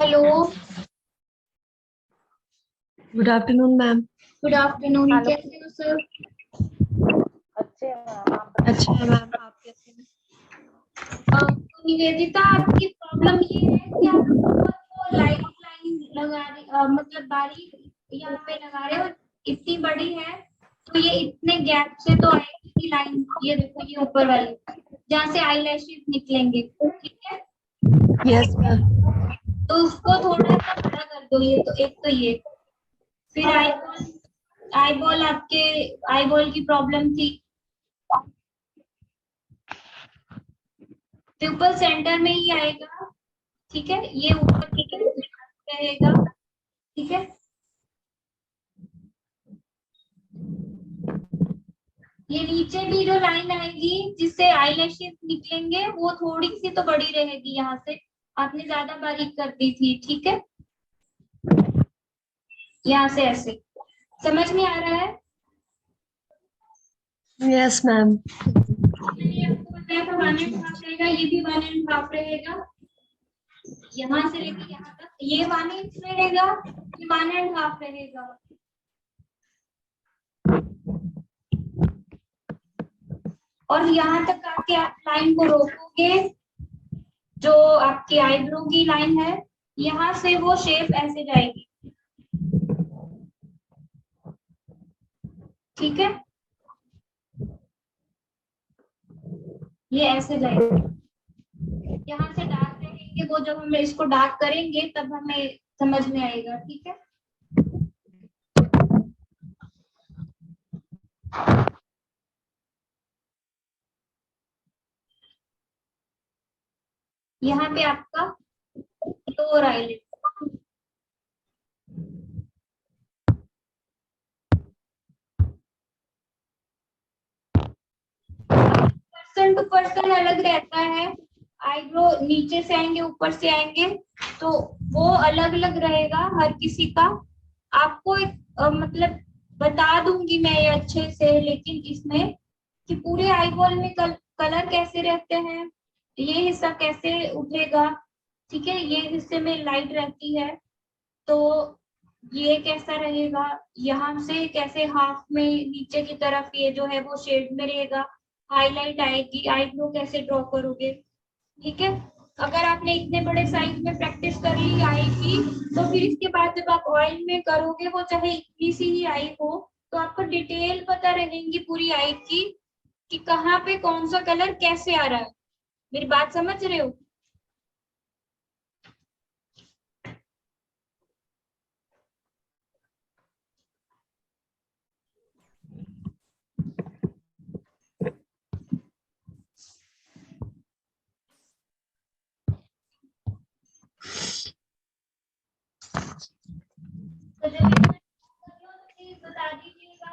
Hello. Good afternoon ma'am. Good afternoon. Hello. कैसे हो sir? अच्छे हैं मैम, आप बताइए। अच्छा है मैम, आप कैसे हैं? तो निवेदिता, आपकी प्रॉब्लम ये है कि आप वो लाइन लगा रहे, मतलब बारीक यहाँ पे लगा रहे हो, इतनी बड़ी है तो ये इतने गैप से तो आएगी लाइन। ये देखो, ये ऊपर वाली जहाँ से आई लैशेस निकलेंगे, ठीक है? Yes ma'am. तो उसको थोड़ा सा बड़ा कर दो। ये तो एक तो ये, फिर आई बॉल आपके आई बॉल की प्रॉब्लम थी। पिंपल सेंटर में ही आएगा, ठीक है? ये ऊपर की तरफ रहेगा, ठीक है? ये नीचे भी जो लाइन आएगी जिससे आईलैशेस निकलेंगे, वो थोड़ी सी तो बड़ी रहेगी यहाँ से। आपने ज्यादा बारीक कर दी थी, ठीक है? यहाँ से ऐसे समझ में आ रहा है? Yes ma'am. मैंने आपको बताया था 1.5 रहेगा, ये भी 1.5 रहेगा। यहाँ से लेके यहाँ तक ये 1 इंच रहेगा, ये 1.5 रहेगा। और यहाँ तक आके आप लाइन को रोकोगे, जो आपकी आईब्रो की लाइन है, यहाँ से वो शेप ऐसे जाएगी, ठीक है? ये ऐसे जाएगी। यहाँ से डार्क रहेंगे, वो जब हम इसको डार्क करेंगे तब हमें समझ में आएगा, ठीक है? यहाँ पे आपका lower eyelid, person to person अलग रहता है। आईब्रो नीचे से आएंगे, ऊपर से आएंगे, तो वो अलग अलग रहेगा हर किसी का। आपको एक मतलब बता दूंगी मैं ये अच्छे से, लेकिन इसमें कि पूरे आईबॉल में कलर कैसे रहते हैं, ये हिस्सा कैसे उठेगा, ठीक है? ये हिस्से में लाइट रहती है, तो ये कैसा रहेगा, यहाँ से कैसे हाफ में नीचे की तरफ ये जो है वो शेड में रहेगा, हाईलाइट आएगी, आईब्रो कैसे ड्रॉ करोगे, ठीक है? अगर आपने इतने बड़े साइज में प्रैक्टिस कर ली आई की, तो फिर इसके बाद जब आप ऑयल में करोगे, वो चाहे इतनी सी ही आई हो, तो आपको डिटेल पता रहेंगी पूरी आई की कि कहाँ पे कौन सा कलर कैसे आ रहा है। मेरी बात समझ रहे हो? तो जब प्लीज बता दीजिएगा।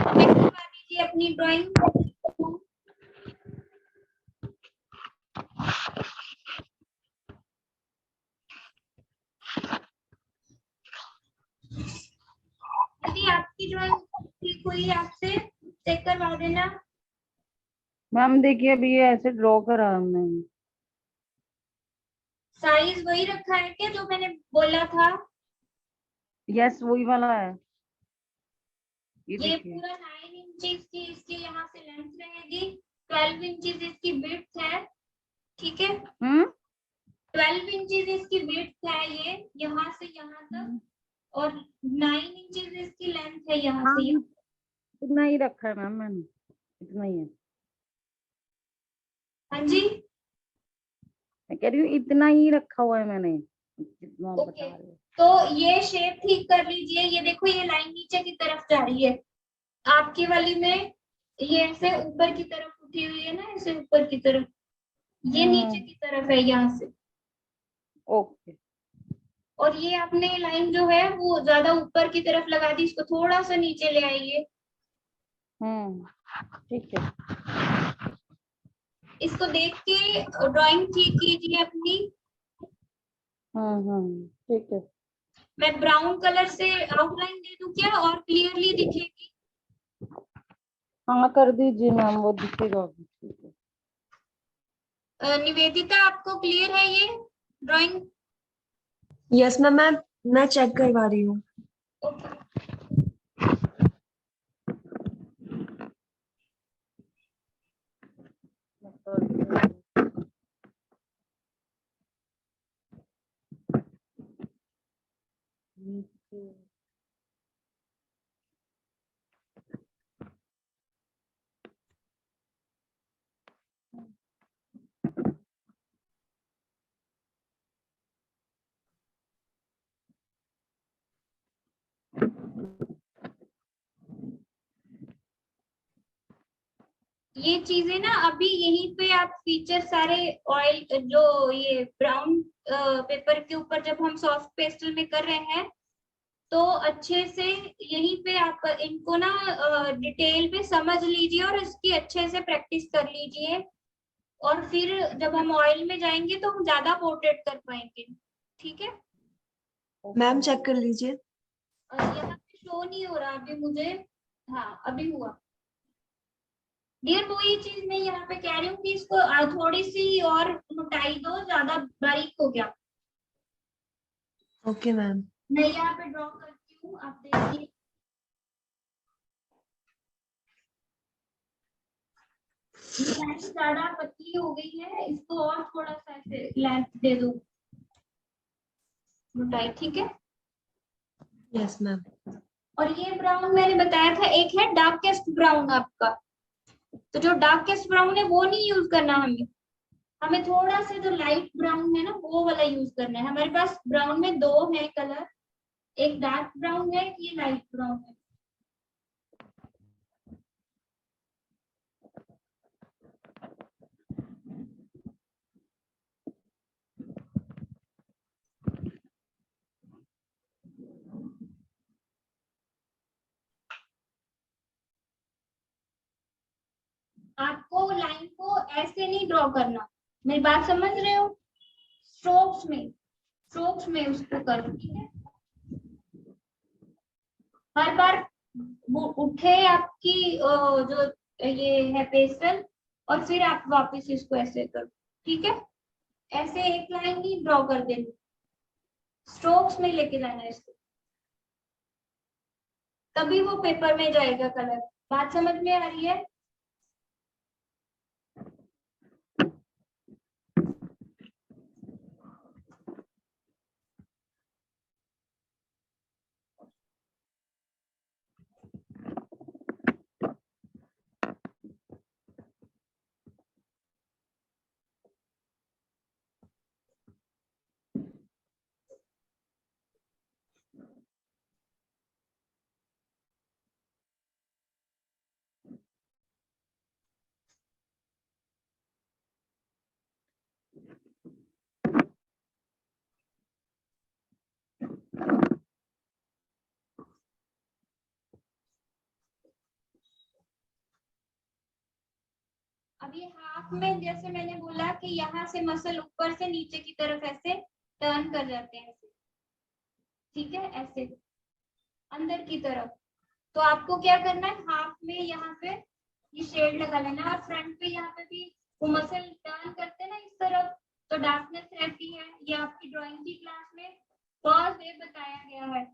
दिखा दीजिए अपनी ड्राइंग। यदि आपकी ड्राइंग ठीक हुई आपसे चेक करवा देना। मैम देखिए, अभी ये ऐसे ड्रॉ करा हमने। साइज वही रखा है क्या जो मैंने बोला था? यस, वही वाला है। ये ये देखिए। पूरा 9 इंचेस की इसकी यहाँ से लेंथ रहेगी, 12 इंचेस इसकी विड्थ है, ठीक है? 12 इंचेस इसकी विड्थ है, ये यहाँ से यहाँ तक, और 9 इंचेस इसकी लेंथ है यहाँ हाँ, से यहाँ। इतना ही रखा है मैम मैंने, इतना ही है। हाँ जी, मैं कह रही हूँ इतना ही रखा हुआ है मैंने, जितना आप बता ओके। रहे हो। तो ये शेप ठीक कर लीजिए। ये देखो, ये लाइन नीचे की तरफ जा रही है, आपकी वाली में ये ऐसे ऊपर की तरफ उठी हुई है ना, ऐसे ऊपर की तरफ, ये नीचे की तरफ है यहाँ से। ओके। और ये आपने लाइन जो है वो ज्यादा ऊपर की तरफ लगा दी, इसको थोड़ा सा नीचे ले आइए। ठीक है। इसको देख के ड्राइंग ठीक कीजिए अपनी। ठीक है। मैं ब्राउन कलर से आउटलाइन दे दूं क्या, और क्लियरली दिखेगी? हाँ कर दीजिए मैम, वो दिखेगा अभी, ठीक है। निवेदिता आपको क्लियर है ये ड्राइंग? यस मैम, मैं चेक करवा रही हूँ। ओके। नीचे ये चीजें ना अभी यहीं पे आप फीचर सारे ऑयल जो ये ब्राउन पेपर के ऊपर जब हम सॉफ्ट पेस्टल में कर रहे हैं तो अच्छे से यहीं पे आप इनको ना डिटेल में समझ लीजिए और इसकी अच्छे से प्रैक्टिस कर लीजिए, और फिर जब हम ऑयल में जाएंगे तो हम ज्यादा पोर्ट्रेट कर पाएंगे। ठीक है। मैम चेक कर लीजिए। यहाँ पे शो नहीं हो रहा अभी मुझे। हाँ अभी हुआ। डियर वो ये चीज मैं यहाँ पे कह रही हूँ कि इसको थोड़ी सी और मोटाई दो, ज्यादा बारीक हो गया। Okay ma'am. मैं यहाँ पे ड्रॉ करती हूँ, आप देखिए। लाइन ज्यादा पतली हो गई है, इसको और थोड़ा सा ऐसे लेंथ दे दो, मोटाई। ठीक है। Yes ma'am. और ये ब्राउन मैंने बताया था, एक है डार्केस्ट ब्राउन आपका, तो जो डार्केस्ट ब्राउन है वो नहीं यूज करना हमें। हमें थोड़ा सा जो लाइट ब्राउन है ना वो वाला यूज करना है। हमारे पास ब्राउन में दो है कलर, एक डार्क ब्राउन है, एक ये लाइट ब्राउन है। आपको लाइन को ऐसे नहीं ड्रॉ करना, मेरी बात समझ रहे हो? स्ट्रोक्स में उसको करो। ठीक है। हर बार उठे आपकी जो ये है पेस्टल, और फिर आप वापस इसको ऐसे करो। ठीक है। ऐसे एक लाइन ही ड्रॉ कर देनी, स्ट्रोक्स में लेके जाना है इसको, तभी वो पेपर में जाएगा कलर। बात समझ में आ रही है? अब ये हाफ में जैसे मैंने बोला कि यहाँ से मसल ऊपर से नीचे की तरफ ऐसे टर्न कर जाते हैं ऐसे। ठीक है। ऐसे अंदर की तरफ। तो आपको क्या करना है, हाफ में यहाँ पे ये शेड लगा लेना, और फ्रंट पे यहाँ पे भी वो मसल टर्न करते हैं ना इस तरफ, तो डार्कनेस रहती है। ये आपकी ड्राइंग की क्लास में फर्स्ट डे बताया गया है।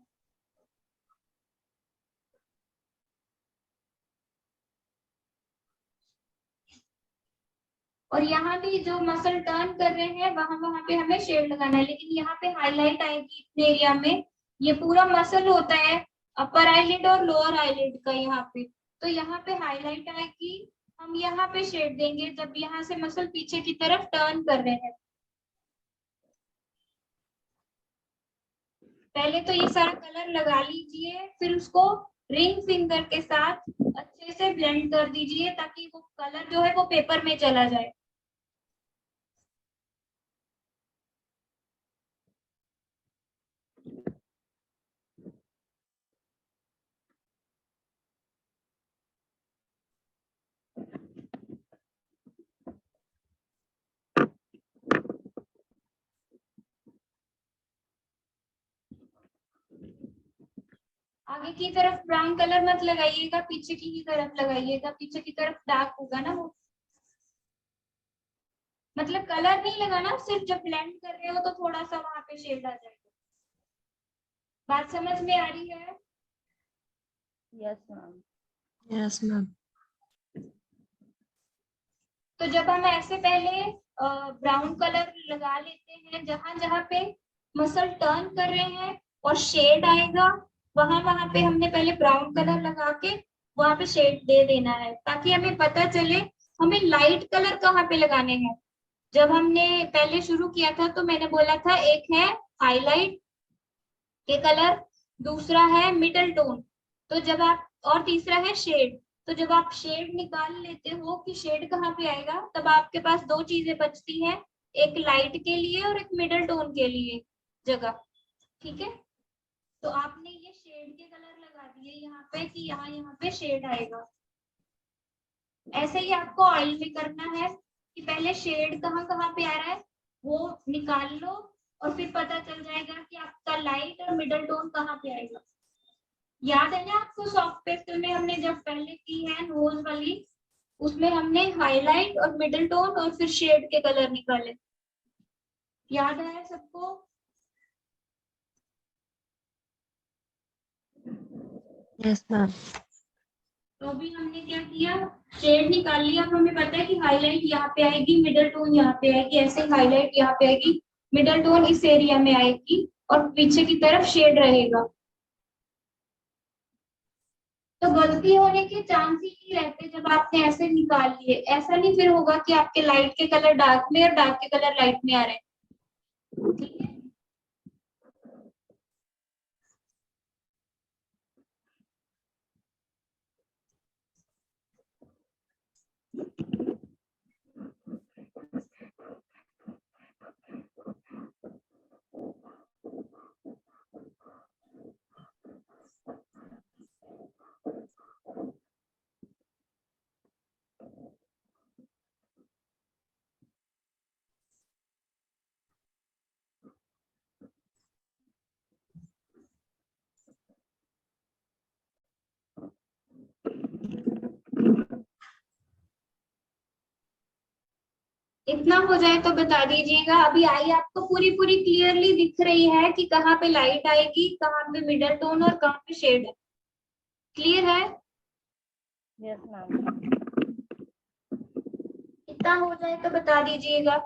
और यहाँ भी जो मसल टर्न कर रहे हैं वहां वहां पे हमें शेड लगाना है, लेकिन यहाँ पे हाईलाइट आएगी इतने एरिया में। ये पूरा मसल होता है अपर आईलिड और लोअर आईलिड का यहाँ पे, तो यहाँ पे हाईलाइट आएगी। हम यहाँ पे शेड देंगे जब यहाँ से मसल पीछे की तरफ टर्न कर रहे हैं। पहले तो ये सारा कलर लगा लीजिए, फिर उसको रिंग फिंगर के साथ अच्छे से ब्लेंड कर दीजिए ताकि वो कलर जो है वो पेपर में चला जाए। आगे की तरफ ब्राउन कलर मत लगाइएगा, पीछे की तरफ लगाइएगा, पीछे की तरफ डार्क होगा ना वो। मतलब कलर नहीं लगाना, सिर्फ जब ब्लेंड कर रहे हो तो थोड़ा सा वहां पे शेड आ जाएगा। बात समझ में आ रही है? Yes ma'am. Yes ma'am. तो जब हम ऐसे पहले ब्राउन कलर लगा लेते हैं, जहां जहां पे मसल टर्न कर रहे हैं और शेड आएगा, वहां वहां पे हमने पहले ब्राउन कलर लगा के वहां पे शेड दे देना है, ताकि हमें पता चले हमें लाइट कलर कहाँ पे लगाने हैं। जब हमने पहले शुरू किया था तो मैंने बोला था एक है हाईलाइट के कलर, दूसरा है मिडल टोन, तो जब आप, और तीसरा है शेड। तो जब आप शेड निकाल लेते हो कि शेड कहाँ पे आएगा, तब आपके पास दो चीजें बचती हैं, एक लाइट के लिए और एक मिडल टोन के लिए जगह। ठीक है, तो आपने ये शेड के कलर लगा दिए यहाँ पे कि यहाँ यहाँ पे शेड आएगा। ऐसे ही आपको ऑयल में करना है कि पहले शेड कहाँ कहाँ पे आ रहा है वो निकाल लो, और फिर पता चल जाएगा कि आपका लाइट और मिडल टोन कहाँ पे आएगा। याद है ना आपको सॉफ्ट पेस्टल में हमने जब पहले की है नोज वाली, उसमें हमने हाईलाइट और मिडल टोन और फिर शेड के कलर निकाले। याद है सबको? Yes ma'am. तो अभी हमने क्या किया, शेड निकाल लिया। अब हमें पता है कि हाईलाइट यहाँ पे आएगी, मिडल टोन यहाँ पे आएगी, ऐसे हाईलाइट यहाँ पे आएगी, मिडल टोन इस एरिया में आएगी और पीछे की तरफ शेड रहेगा। तो गलती होने के चांस ही नहीं रहते जब आपने ऐसे निकाल लिए। ऐसा नहीं फिर होगा कि आपके लाइट के कलर डार्क में और डार्क के कलर लाइट में आ रहे हैं। ठीक है, इतना हो जाए तो बता दीजिएगा। अभी आई आपको पूरी पूरी क्लियरली दिख रही है कि कहाँ पे लाइट आएगी, कहाँ पे मिडल टोन और कहाँ पे शेड है? क्लियर है? Yes ma'am. इतना हो जाए तो बता दीजिएगा।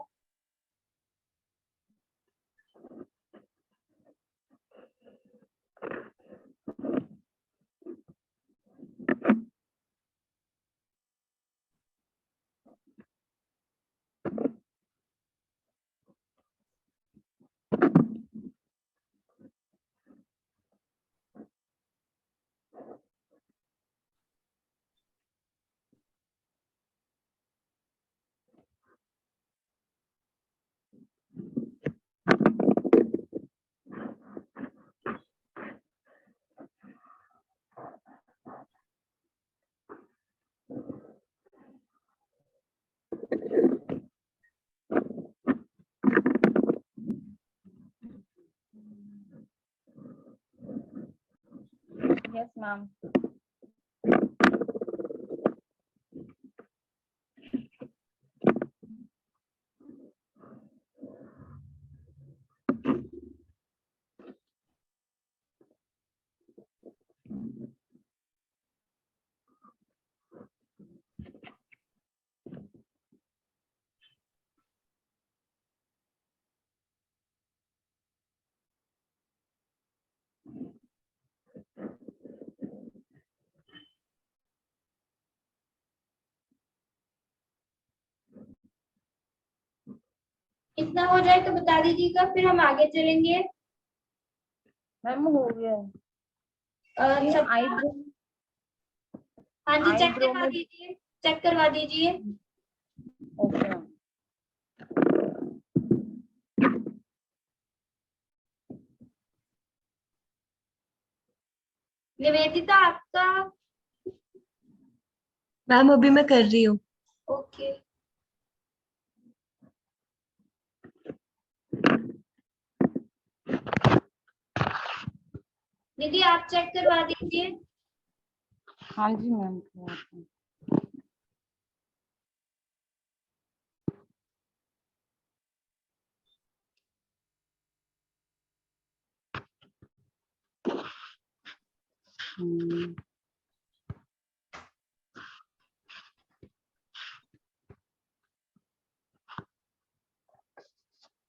Yes ma'am. इतना हो जाए तो बता दीजिएगा, फिर हम आगे चलेंगे। मैम हो गया। ये अच्छा, आईब्रो, हाँ जी, चेक आईब्रो करवा में। दीजिए, चेक करवा दीजिए। Okay ma'am. निवेदिता आपका? मैम अभी मैं कर रही हूँ। ओके, दीदी आप चेक करवा दीजिए। हाँ जी मैम।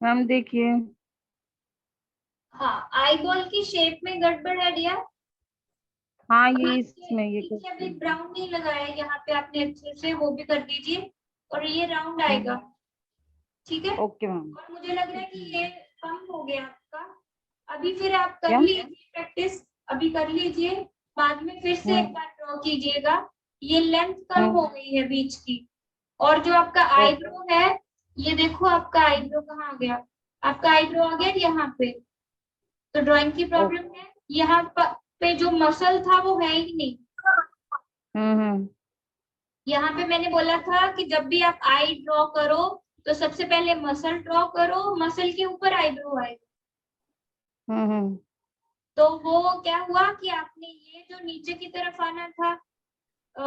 मैम देखिए। हाँ, आई बॉल की शेप में गड़बड़ है डियर। हाँ और ये नीचे इसमें ये नीचे अभी ब्राउन नहीं लगाया, यहाँ पे आपने अच्छे से वो भी कर दीजिए, और ये राउंड आएगा। ठीक है। Okay ma'am. और मुझे लग रहा है कि ये कम हो गया आपका। अभी फिर आप कर क्या? लीजिए प्रैक्टिस, अभी कर लीजिए, बाद में फिर से एक बार ड्रॉ कीजिएगा। ये लेंथ कम हो गई है बीच की। और जो आपका आईब्रो है, ये देखो आपका आईब्रो कहाँ आ गया, आपका आईब्रो आ गया यहाँ पे। तो ड्राइंग की प्रॉब्लम है, यहाँ पे जो मसल था वो है ही नहीं। यहाँ पे मैंने बोला था कि जब भी आप आई ड्रॉ करो तो सबसे पहले मसल ड्रॉ करो, मसल के ऊपर आईब्रो आएगा। तो वो क्या हुआ कि आपने ये जो नीचे की तरफ आना था,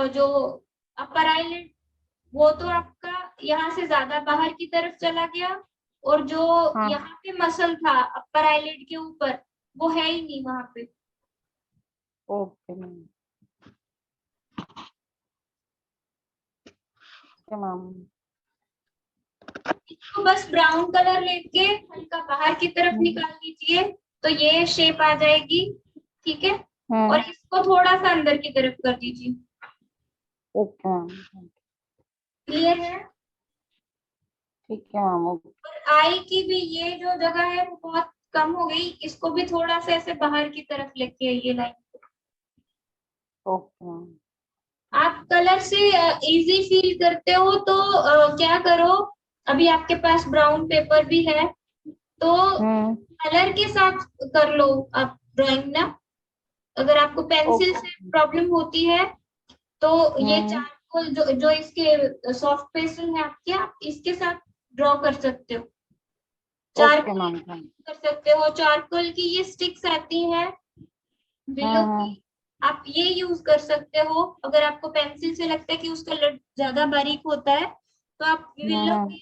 जो अपर आईलिड, वो तो आपका यहाँ से ज्यादा बाहर की तरफ चला गया, और जो हाँ। यहाँ पे मसल था अपर आईलिड के ऊपर, वो है ही नहीं वहां पे। Okay ma'am. मैम इसको बस ब्राउन कलर लेके हल्का बाहर की तरफ निकाल दीजिए, तो ये शेप आ जाएगी। ठीक है। और इसको थोड़ा सा अंदर की तरफ कर दीजिए। Okay ma'am. क्लियर है। ठीक है मैम। और आई की भी ये जो जगह है वो बहुत कम हो गई, इसको भी थोड़ा सा ऐसे बाहर की तरफ लेके आइए लाइन। Okay ma'am. आप कलर से इजी फील करते हो तो क्या करो, अभी आपके पास ब्राउन पेपर भी है, तो कलर के साथ कर लो आप ड्राइंग ना। अगर आपको पेंसिल से प्रॉब्लम होती है तो ये चारकोल जो इसके सॉफ्ट पेंसिल है आपके, आप इसके साथ ड्रॉ कर सकते हो। चारकोल कर सकते हो, चारकोल की ये स्टिक्स आती हैं विलो की, आप ये यूज कर सकते हो। अगर आपको पेंसिल से लगता है कि उसका लट ज्यादा बारीक होता है तो आप विलो के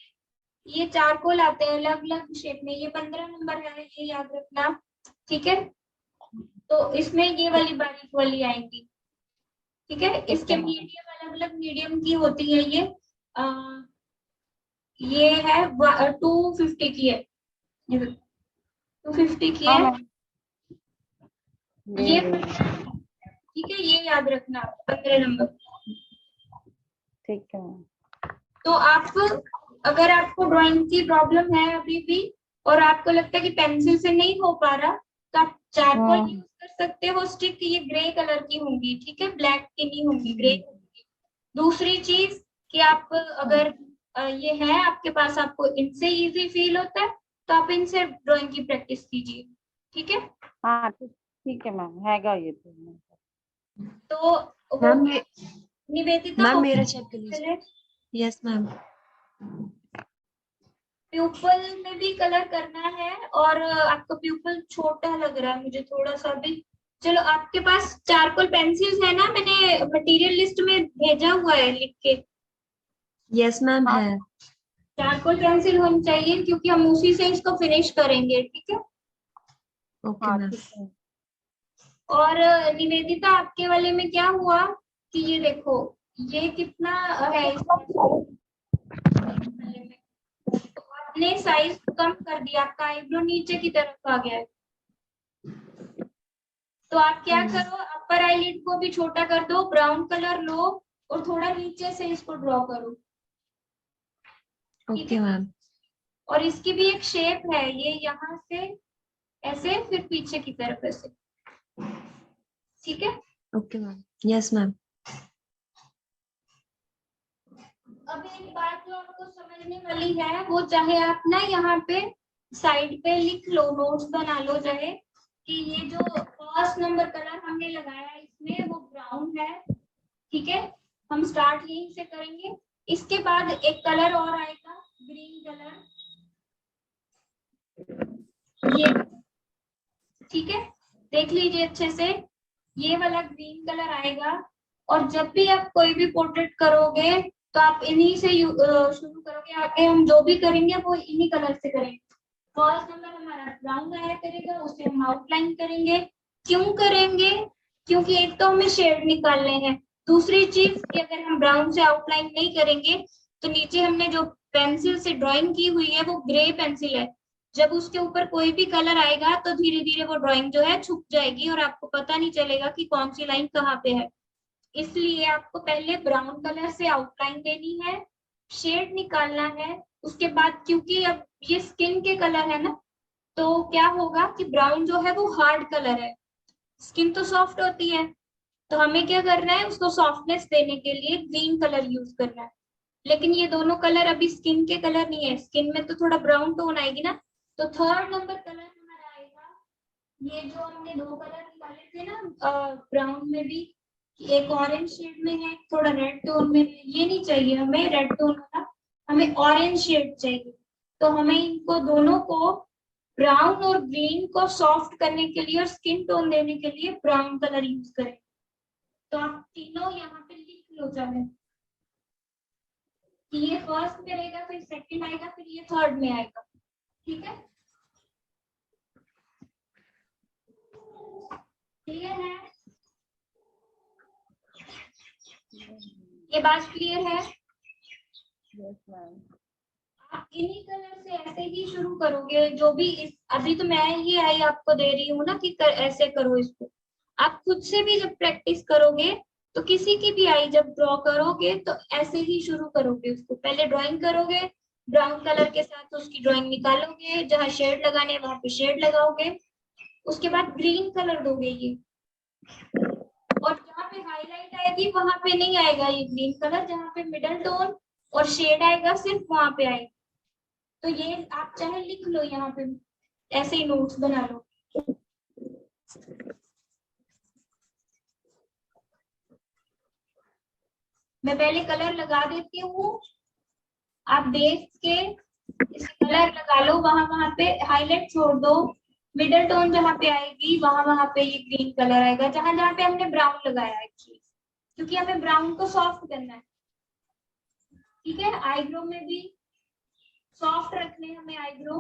ये चारकोल आते हैं अलग अलग शेप में, ये 15 नंबर है, ये याद रखना। ठीक है। तो इसमें ये वाली बारीक वाली आएंगी। ठीक है। इसके मीडियम अलग अलग मीडियम की होती है ये है 250 की है, 250 की है ये। ठीक है, ये याद रखना 15 नंबर। ठीक है। तो आप, अगर आपको ड्राइंग की प्रॉब्लम है अभी भी और आपको लगता है कि पेंसिल से नहीं हो पा रहा, तो आप चारकोल यूज कर सकते हो। स्टिक ये ग्रे कलर की होंगी, ठीक है, ब्लैक की नहीं होंगी, ग्रे होंगी। दूसरी चीज कि आप अगर ये है आपके पास, आपको इनसे इजी फील होता है तो आप इनसे ड्राइंग की प्रैक्टिस कीजिए। ठीक है। हाँ ठीक है मैम, हैगा ये तो मैम निवेदिता मैम हो मेरा चेक कर लीजिए। Yes ma'am. प्यूपल में भी कलर करना है, और आपका प्यूपल छोटा लग रहा है मुझे थोड़ा सा भी। चलो, आपके पास चारकोल पेंसिल्स है ना, मैंने मटेरियल लिस्ट में भेजा हुआ है लिख के। यस मैम है। चारकोल पेंसिल होनी चाहिए क्योंकि हम उसी से इसको फिनिश करेंगे। ठीक है। Okay ma'am. और निवेदिता आपके वाले में क्या हुआ कि ये देखो, ये कितना है तो आपने साइज कम कर दिया, आपका आईब्रो नीचे की तरफ आ गया है। तो आप क्या करो, अपर आईलिड को भी छोटा कर दो, ब्राउन कलर लो और थोड़ा नीचे से इसको ड्रॉ करो। Okay ma'am. और इसकी भी एक शेप है, ये यहाँ से ऐसे फिर पीछे की तरफ ऐसे। ठीक है। Okay ma'am. Yes ma'am. अब एक बात जो आपको समझने वाली है, वो चाहे आप ना यहाँ पे साइड पे लिख लो, नोट्स बना लो, चाहे कि ये जो फर्स्ट नंबर कलर हमने लगाया है इसमें वो ब्राउन है। ठीक है। हम स्टार्ट यहीं से करेंगे। इसके बाद एक कलर और आएगा, ग्रीन कलर, ये। ठीक है। देख लीजिए अच्छे से, ये वाला ग्रीन कलर आएगा। और जब भी आप कोई भी पोर्ट्रेट करोगे तो आप इन्हीं से शुरू करोगे, आगे हम जो भी करेंगे वो इन्हीं कलर से करेंगे। फर्स्ट नंबर हमारा ब्राउन आया करेगा, उसे हम आउटलाइन करेंगे। क्यों करेंगे? क्योंकि एक तो हमें शेड निकालने हैं, दूसरी चीज कि अगर हम ब्राउन से आउटलाइन नहीं करेंगे तो नीचे हमने जो पेंसिल से ड्राइंग की हुई है वो ग्रे पेंसिल है, जब उसके ऊपर कोई भी कलर आएगा तो धीरे धीरे वो ड्राइंग जो है छुप जाएगी और आपको पता नहीं चलेगा कि कौन सी लाइन कहाँ पे है। इसलिए आपको पहले ब्राउन कलर से आउटलाइन देनी है, शेड निकालना है। उसके बाद क्योंकि अब ये स्किन के कलर है ना, तो क्या होगा कि ब्राउन जो है वो हार्ड कलर है, स्किन तो सॉफ्ट होती है, तो हमें क्या करना है, उसको सॉफ्टनेस देने के लिए ग्रीन कलर यूज करना है। लेकिन ये दोनों कलर अभी स्किन के कलर नहीं है, स्किन में तो थोड़ा ब्राउन टोन आएगी ना। तो थर्ड नंबर कलर हमारा आएगा, ये जो हमने दो कलर निकाले थे ना ब्राउन में भी, एक ऑरेंज शेड में है, थोड़ा रेड टोन में है। ये नहीं चाहिए हमें रेड टोन वाला, हमें ऑरेंज शेड चाहिए। तो हमें इनको दोनों को, ब्राउन और ग्रीन को सॉफ्ट करने के लिए और स्किन टोन देने के लिए ब्राउन कलर यूज करें। तो आप तीनों यहाँ पे लिख लो चाहे, कि ये फर्स्ट में रहेगा, फिर सेकंड आएगा, फिर ये थर्ड में आएगा। ठीक है, क्लियर है? ये बात क्लियर है? Yes ma'am. आप इन्हीं कलर से ऐसे ही शुरू करोगे, जो भी अभी तो मैं ये आई आपको दे रही हूँ ना कि ऐसे करो इसको। आप खुद से भी जब प्रैक्टिस करोगे तो किसी की भी आई जब ड्रॉ करोगे तो ऐसे ही शुरू करोगे, उसको पहले ड्राइंग करोगे, ब्राउन कलर के साथ उसकी ड्राइंग निकालोगे, जहाँ शेड लगाने वहां पे शेड लगाओगे, उसके बाद ग्रीन कलर दोगे ये, और जहाँ पे हाईलाइट आएगी वहां पे नहीं आएगा ये ग्रीन कलर, जहाँ पे मिडल टोन और शेड आएगा सिर्फ वहां पे आएगा। तो ये आप चाहे लिख लो यहाँ पे, ऐसे ही नोट्स बना लो। मैं पहले कलर लगा देती हूँ, आप देख के इसे कलर लगा लो, वहां वहां पे हाईलाइट छोड़ दो, मिडल टोन जहाँ पे आएगी वहां वहां पे ये ग्रीन कलर आएगा, जहां जहाँ पे हमने ब्राउन लगाया है एक्चुअली, क्योंकि हमें ब्राउन को सॉफ्ट करना है। ठीक है, आईब्रो में भी सॉफ्ट रखने हमें आईब्रो।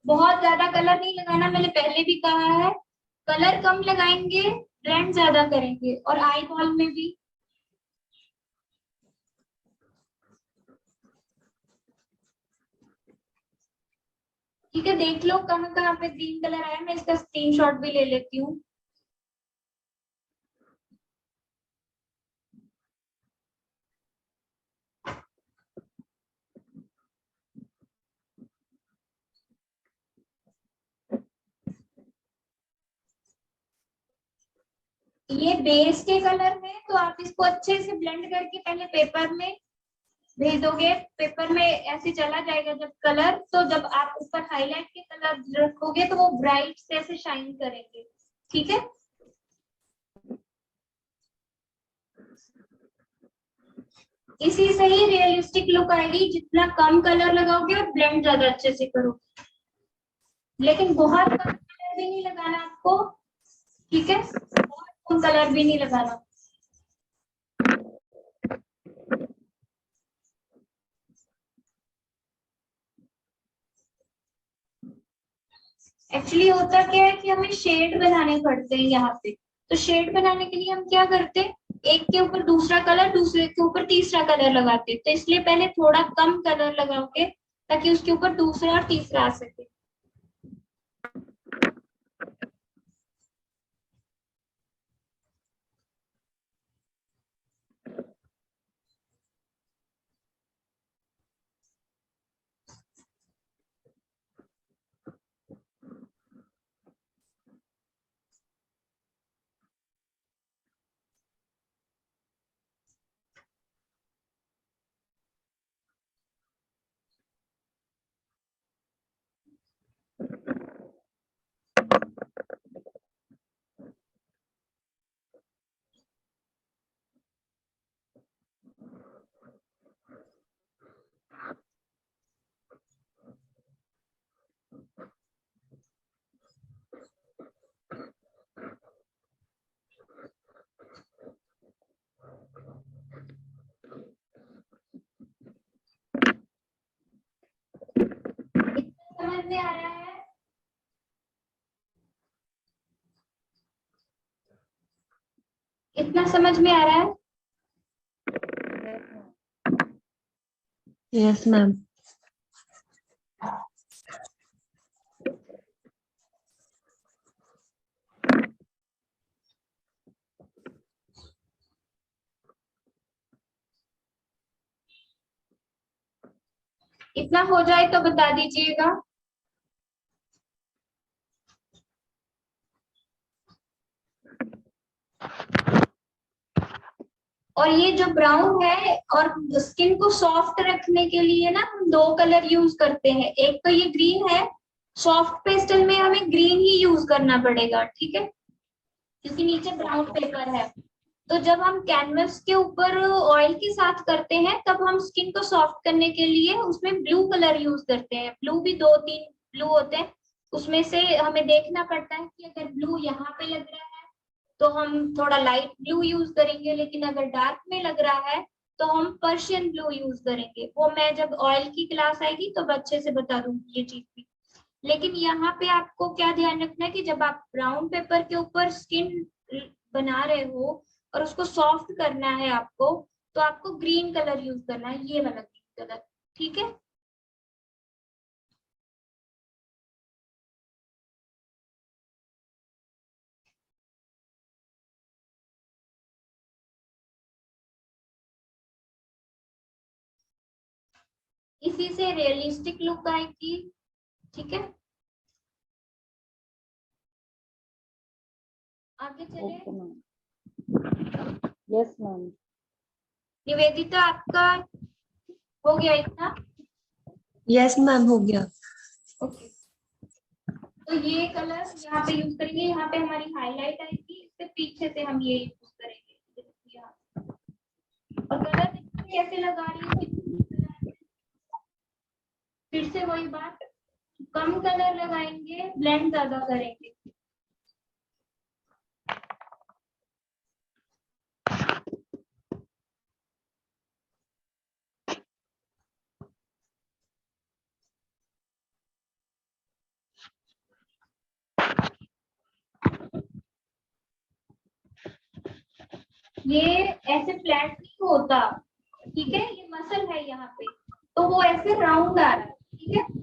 बहुत ज्यादा कलर नहीं लगाना, मैंने पहले भी कहा है, कलर कम लगाएंगे ब्लेंड ज्यादा करेंगे। और आई बॉल में भी ठीक है, देख लो कहाँ कहाँ पे ग्रीन कलर आया, मैं इसका स्क्रीनशॉट भी ले लेती हूँ। ये बेस के कलर में, तो आप इसको अच्छे से ब्लेंड करके पहले पेपर में भेज दोगे, पेपर में ऐसे चला जाएगा जब कलर, तो जब आप ऊपर हाईलाइट के कलर रखोगे तो वो ब्राइट से ऐसे शाइन करेंगे। ठीक है, इसी से ही रियलिस्टिक लुक आएगी, जितना कम कलर लगाओगे और ब्लेंड ज्यादा अच्छे से करोगे। लेकिन बहुत कम कलर भी नहीं लगाना आपको, ठीक है, बहुत कम कलर भी नहीं लगाना। एक्चुअली होता क्या है कि हमें शेड बनाने पड़ते हैं यहाँ पे, तो शेड बनाने के लिए हम क्या करते हैं, एक के ऊपर दूसरा कलर, दूसरे के ऊपर तीसरा कलर लगाते हैं, तो इसलिए पहले थोड़ा कम कलर लगाओगे ताकि उसके ऊपर दूसरा और तीसरा आ सके। में आ रहा है? इतना समझ में आ रहा है? Yes ma'am. इतना हो जाए तो बता दीजिएगा। और ये जो ब्राउन है, और स्किन को सॉफ्ट रखने के लिए ना हम दो कलर यूज करते हैं। एक तो ये ग्रीन है, सॉफ्ट पेस्टल में हमें ग्रीन ही यूज करना पड़ेगा, ठीक है, क्योंकि नीचे ब्राउन पेपर है। तो जब हम कैनवस के ऊपर ऑयल के साथ करते हैं तब हम स्किन को सॉफ्ट करने के लिए उसमें ब्लू कलर यूज करते हैं। ब्लू भी दो तीन ब्लू होते हैं, उसमें से हमें देखना पड़ता है कि अगर ब्लू यहाँ पे लग रहा है तो हम थोड़ा लाइट ब्लू यूज करेंगे, लेकिन अगर डार्क में लग रहा है तो हम पर्शियन ब्लू यूज करेंगे। वो मैं जब ऑयल की क्लास आएगी तो अच्छे से बता दूंगी ये चीज भी। लेकिन यहाँ पे आपको क्या ध्यान रखना है कि जब आप ब्राउन पेपर के ऊपर स्किन बना रहे हो और उसको सॉफ्ट करना है आपको, तो आपको ग्रीन कलर यूज करना है, ये वाला ग्रीन कलर, ठीक है। इसी से रियलिस्टिक लुक आएगी, ठीक है। आगे चले। Okay ma'am. Yes ma'am. Nivedita आपका हो गया इतना? यस मैम, हो गया। ओके, तो ये कलर यहाँ पे यूज करेंगे, यहाँ पे हमारी हाईलाइट आएगी, इससे पीछे से हम ये यूज करेंगे यहाँ। और कलर कैसे लगा रही हूँ, फिर से वही बात, कम कलर लगाएंगे, ब्लेंड ज्यादा करेंगे। ये ऐसे फ्लैट नहीं होता, ठीक है, ये मसल है यहाँ पे, तो वो ऐसे राउंड आ रहा है, ठीक है।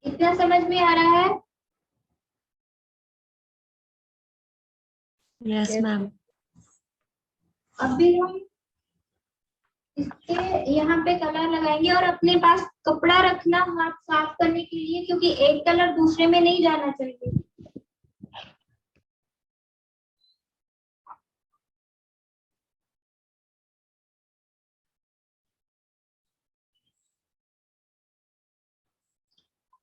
इतना समझ में आ रहा है? Yes Yes, ma'am. अभी हम इसके यहाँ पे कलर लगाएंगे और अपने पास कपड़ा रखना हाथ साफ करने के लिए, क्योंकि एक कलर दूसरे में नहीं जाना चाहिए।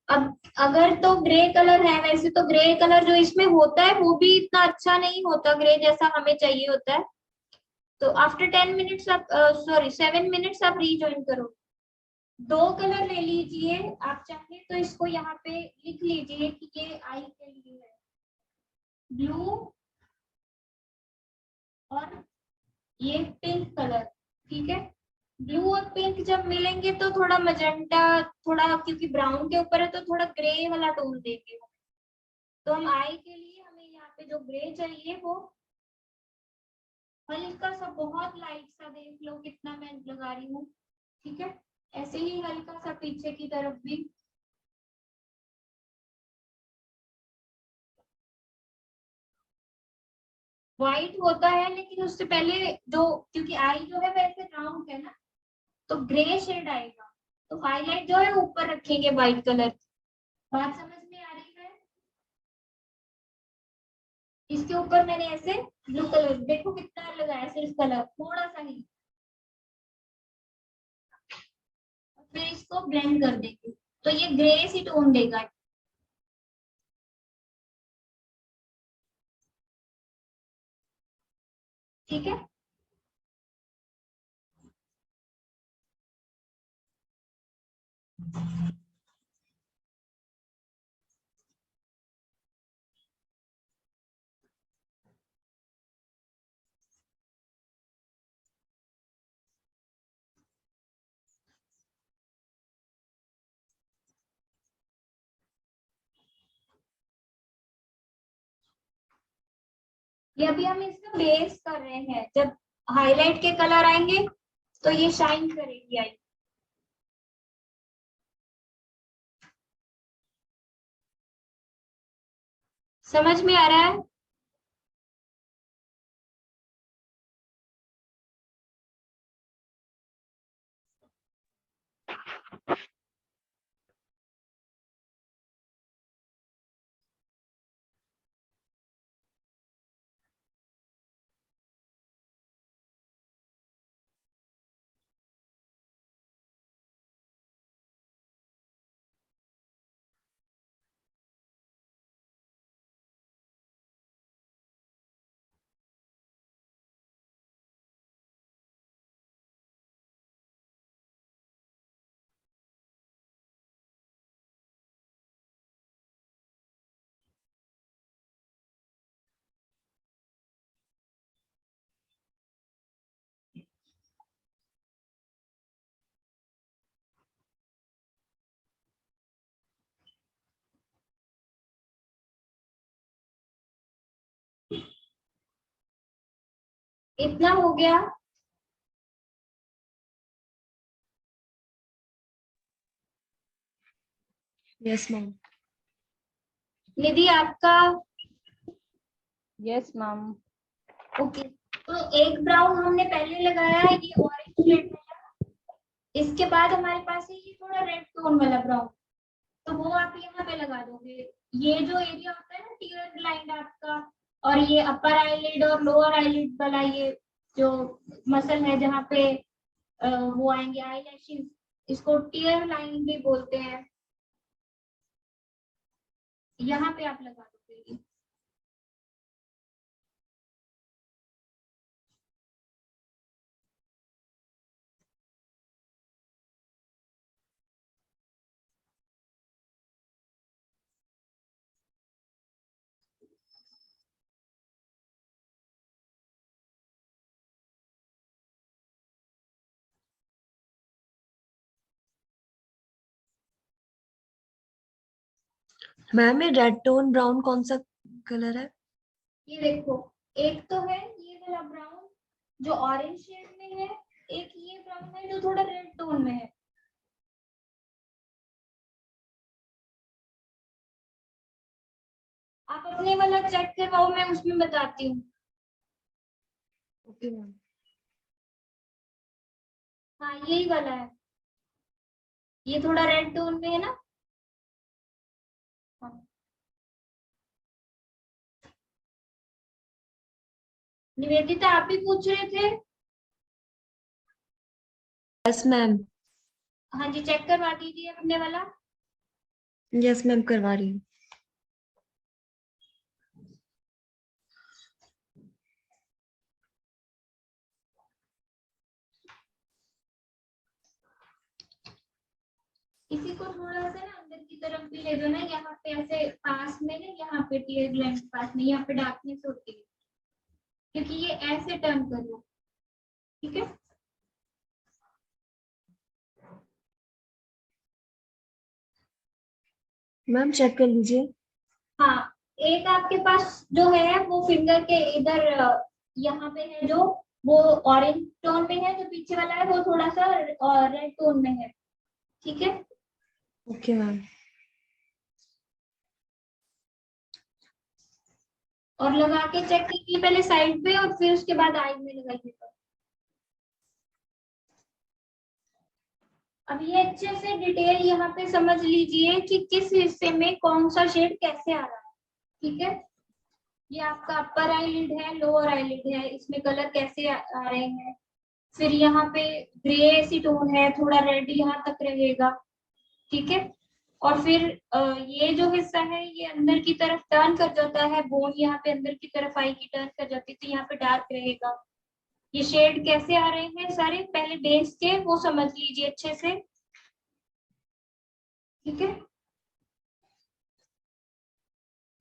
अब अगर तो ग्रे कलर है, वैसे तो ग्रे कलर जो इसमें होता है वो भी इतना अच्छा नहीं होता, ग्रे जैसा हमें चाहिए होता है। तो आफ्टर 10 मिनट्स आप, सॉरी 7 मिनट्स आप रीजॉइन करो। दो कलर ले लीजिए, आप चाहे तो इसको यहाँ पे लिख लीजिए कि ये आई के लिए है, ब्लू और ये पिंक कलर। ठीक है, ब्लू और पिंक जब मिलेंगे तो थोड़ा मजेंटा, थोड़ा क्योंकि ब्राउन के ऊपर है तो थोड़ा ग्रे वाला टोन देंगे। तो हम आई के लिए हमें यहाँ पे जो ग्रे चाहिए वो हल्का सा, बहुत लाइट सा, देख लो कितना मैं लगा रही हूँ। ठीक है, ऐसे ही हल्का सा पीछे की तरफ भी। व्हाइट होता है लेकिन उससे पहले जो, क्योंकि आई जो है वैसे राउंड है ना, तो ग्रे शेड आएगा। तो हाईलाइट जो है ऊपर रखेंगे व्हाइट कलर की। बात समझ में आ रही है? इसके ऊपर मैंने ऐसे ब्लू कलर, देखो कितना लगाया, सिर्फ कलर थोड़ा सा ही, और फिर इसको ब्लेंड कर देंगे तो ये ग्रे सी टोन देगा। ठीक है, ये अभी हम इसका बेस कर रहे हैं। जब हाईलाइट के कलर आएंगे तो ये शाइन करेगी आई। समझ में आ रहा है? इतना हो गया। Yes ma'am. निधि आपका? yes, ma'am. ओके, तो एक ब्राउन हमने पहले लगाया है, ये ऑरेंज शेड वाला। इसके बाद हमारे पास है ये थोड़ा रेड टोन वाला ब्राउन, तो वो आप यहाँ पे लगा दोगे। ये जो एरिया होता है ना टीयर लाइन आपका, और ये अपर आईलिड और लोअर आईलिड वाला ये जो मसल है जहाँ पे वो आएंगे आई लैशेस, इसको टीयर लाइन भी बोलते हैं। यहाँ पे आप लगा दोगे। मैम ये रेड टोन ब्राउन कौन सा कलर है? ये देखो, एक तो है ये वाला ब्राउन जो ऑरेंज शेड में है, एक ये ब्राउन है जो थोड़ा रेड टोन में है। आप अपने वाला चेक करवाओ, मैं उसमें बताती हूँ। Okay ma'am. हाँ यही वाला है, ये थोड़ा रेड टोन में है ना। हाँ। निवेदिता आप भी पूछ रहे थे। Yes ma'am. हाँ जी, चेक करवा दीजिए अपने वाला। यस मैम, करवा रही हूँ। इसी को थोड़ा सा ना अंदर की तरफ भी ले दो ना, यहाँ पे ऐसे पास में ना, यहाँ पे टीयर ग्लैंड पास में, यहाँ पे डार्कनेस होती है, क्योंकि ये ऐसे टर्न कर लो, ठीक है। मैम चेक कर लीजिए। हाँ, एक आपके पास जो है वो फिंगर के इधर यहाँ पे है जो, वो ऑरेंज टोन में है, जो पीछे वाला है वो थोड़ा सा रेड टोन में है, ठीक है। Okay ma'am. और लगा के चेक कीजिए पहले साइड पे, और फिर उसके बाद आई में लगाइए। अब ये अच्छे से डिटेल यहाँ पे समझ लीजिए कि किस हिस्से में कौन सा शेड कैसे आ रहा है, ठीक है। ये आपका अपर आईलिड है, लोअर आईलिड है, इसमें कलर कैसे आ रहे हैं। फिर यहाँ पे ग्रे सी टोन है, थोड़ा रेड यहाँ तक रहेगा, ठीक है। और फिर ये जो हिस्सा है ये अंदर की तरफ टर्न कर जाता है, बोन यहाँ पे अंदर की तरफ आई की टर्न कर जाती है, तो यहाँ पे डार्क रहेगा। ये शेड कैसे आ रहे हैं सारे, पहले बेस के वो समझ लीजिए अच्छे से, ठीक है।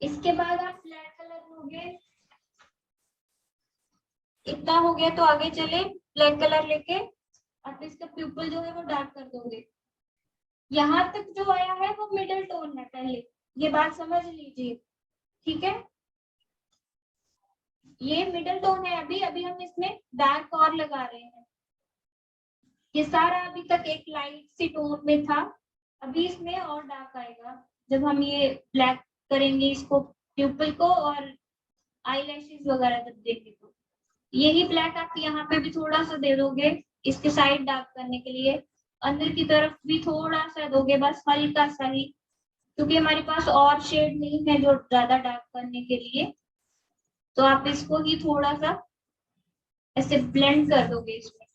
इसके बाद आप फ्लैट कलर लोगे, इतना हो गया तो आगे चले, ब्लैक कलर लेके आप इसका प्यूपल जो है वो डार्क कर दोगे। यहाँ तक जो आया है वो मिडिल टोन है, पहले ये बात समझ लीजिए, ठीक है। ये मिडिल टोन है, अभी अभी हम इसमें डार्क और लगा रहे हैं। ये सारा अभी तक एक लाइट सी टोन में था, अभी इसमें और डार्क आएगा जब हम ये ब्लैक करेंगे इसको, प्यूपल को और आईलैशेस वगैरह जब देंगे तो। यही ब्लैक आप यहाँ पे भी थोड़ा सा दे दोगे इसके साइड डार्क करने के लिए, अंदर की तरफ भी थोड़ा सा दोगे, बस हल्का सा ही, क्योंकि हमारे पास और शेड नहीं है जो ज्यादा डार्क करने के लिए, तो आप इसको ही थोड़ा सा ऐसे ब्लेंड कर दोगे इसमें,